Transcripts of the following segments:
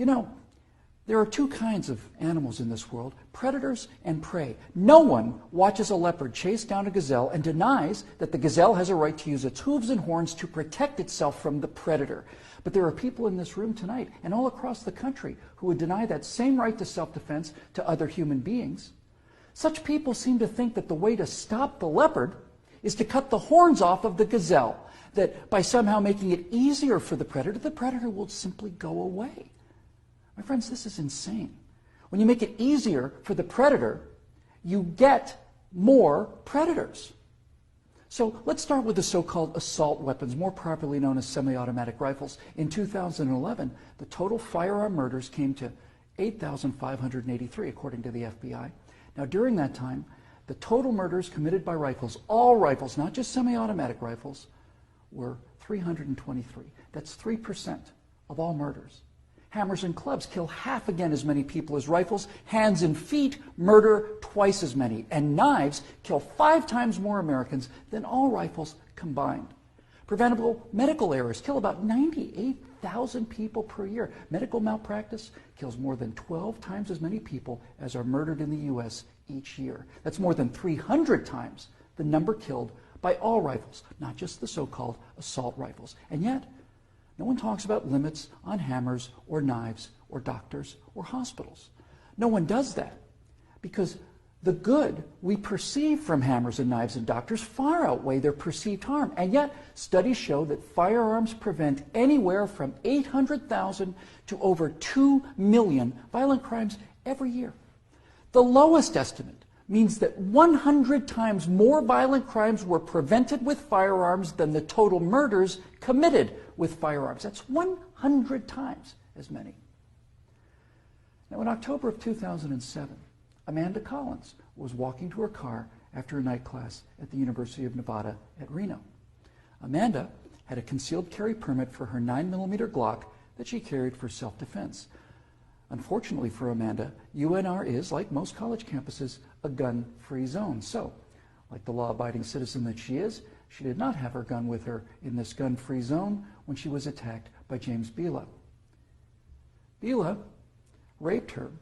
You know, there are two kinds of animals in this world, predators and prey. No one watches a leopard chase down a gazelle and denies that the gazelle has a right to use its hooves and horns to protect itself from the predator. But there are people in this room tonight and all across the country who would deny that same right to self-defense to other human beings. Such people seem to think that the way to stop the leopard is to cut the horns off of the gazelle, that by somehow making it easier for the predator will simply go away. My friends, this is insane. When you make it easier for the predator, you get more predators. So let's start with the so-called assault weapons, more properly known as semi-automatic rifles. In 2011, the total firearm murders came to 8,583, according to the FBI. Now, during that time, the total murders committed by rifles, all rifles, not just semi-automatic rifles, were 323. That's 3% of all murders. Hammers and clubs kill half again as many people as rifles. Hands and feet murder twice as many. And knives kill 5 times more Americans than all rifles combined. Preventable medical errors kill about 98,000 people per year. Medical malpractice kills more than 12 times as many people as are murdered in the U.S. each year. That's more than 300 times the number killed by all rifles, not just the so-called assault rifles. And yet, no one talks about limits on hammers or knives or doctors or hospitals. No one does that because the good we perceive from hammers and knives and doctors far outweigh their perceived harm. And yet, studies show that firearms prevent anywhere from 800,000 to over 2 million violent crimes every year. The lowest estimate means that 100 times more violent crimes were prevented with firearms than the total murders committed with firearms. That's 100 times as many. Now, in October of 2007, Amanda Collins was walking to her car after a night class at the University of Nevada at Reno. Amanda had a concealed carry permit for her 9mm Glock that she carried for self-defense. Unfortunately for Amanda, UNR is, like most college campuses, a gun-free zone. So, like the law-abiding citizen that she is, she did not have her gun with her in this gun-free zone when she was attacked by James Bila. Bila raped her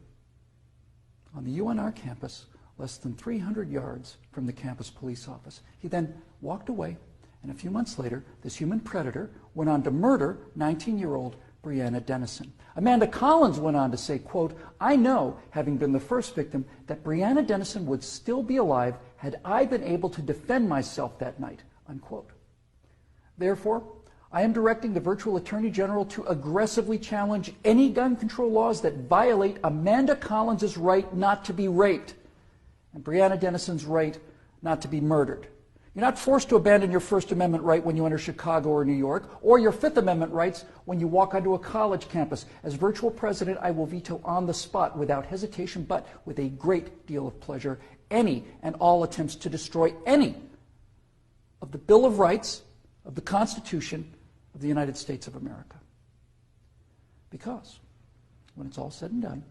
on the UNR campus less than 300 yards from the campus police office. He then walked away, and a few months later, this human predator went on to murder 19-year-old Breonna Dennison. Amanda Collins went on to say, quote, "I know, having been the first victim, that Breonna Dennison would still be alive had I been able to defend myself that night," unquote. Therefore, I am directing the virtual Attorney General to aggressively challenge any gun control laws that violate Amanda Collins' right not to be raped and Breonna Dennison's right not to be murdered. You're not forced to abandon your First Amendment right when you enter Chicago or New York, or your Fifth Amendment rights when you walk onto a college campus. As virtual president, I will veto on the spot without hesitation, but with a great deal of pleasure, any and all attempts to destroy any of the Bill of Rights, of the Constitution of the United States of America. Because when it's all said and done,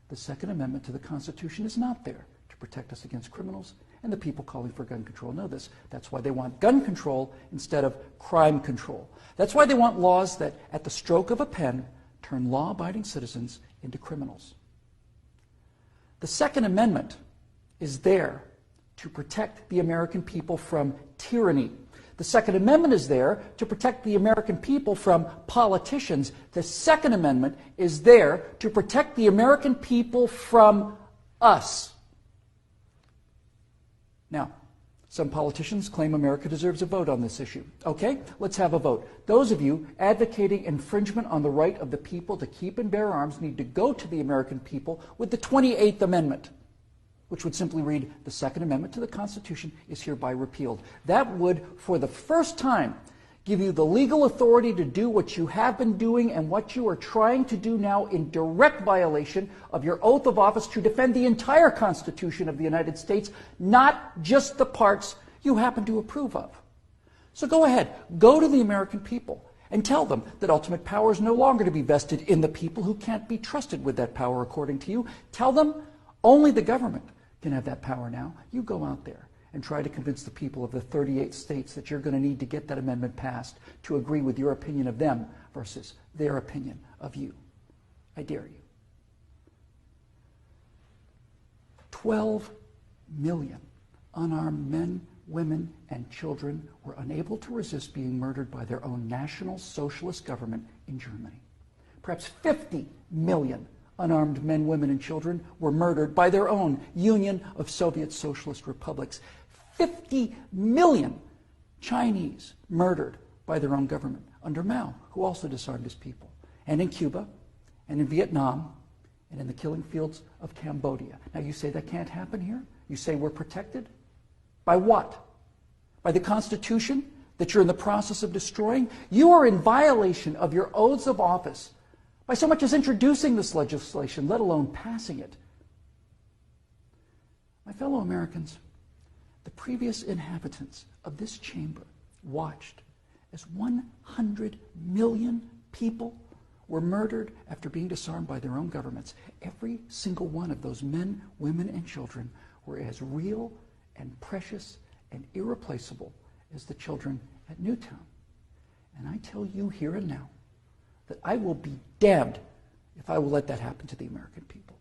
the Second Amendment to the Constitution is not there to protect us against criminals, and the people calling for gun control know this. That's why they want gun control instead of crime control. That's why they want laws that, at the stroke of a pen, turn law-abiding citizens into criminals. The Second Amendment is there to protect the American people from tyranny. The Second Amendment is there to protect the American people from politicians. The Second Amendment is there to protect the American people from us. Now, some politicians claim America deserves a vote on this issue. Okay, let's have a vote. Those of you advocating infringement on the right of the people to keep and bear arms need to go to the American people with the 28th Amendment, which would simply read, "The Second Amendment to the Constitution is hereby repealed." That would, for the first time, give you the legal authority to do what you have been doing and what you are trying to do now in direct violation of your oath of office to defend the entire Constitution of the United States, not just the parts you happen to approve of. So go ahead, go to the American people and tell them that ultimate power is no longer to be vested in the people who can't be trusted with that power according to you. Tell them only the government can have that power now. You go out there and try to convince the people of the 38 states that you're going to need to get that amendment passed to agree with your opinion of them versus their opinion of you. I dare you. 12 million unarmed men, women, and children were unable to resist being murdered by their own National Socialist government in Germany. Perhaps 50 million unarmed men, women, and children were murdered by their own Union of Soviet Socialist Republics. 50 million Chinese murdered by their own government under Mao, who also disarmed his people. And in Cuba, and in Vietnam, and in the killing fields of Cambodia. Now you say that can't happen here? You say we're protected? By what? By the Constitution that you're in the process of destroying? You are in violation of your oaths of office by so much as introducing this legislation, let alone passing it. My fellow Americans, the previous inhabitants of this chamber watched as 100 million people were murdered after being disarmed by their own governments. Every single one of those men, women, and children were as real and precious and irreplaceable as the children at Newtown. And I tell you here and now that I will be damned if I will let that happen to the American people.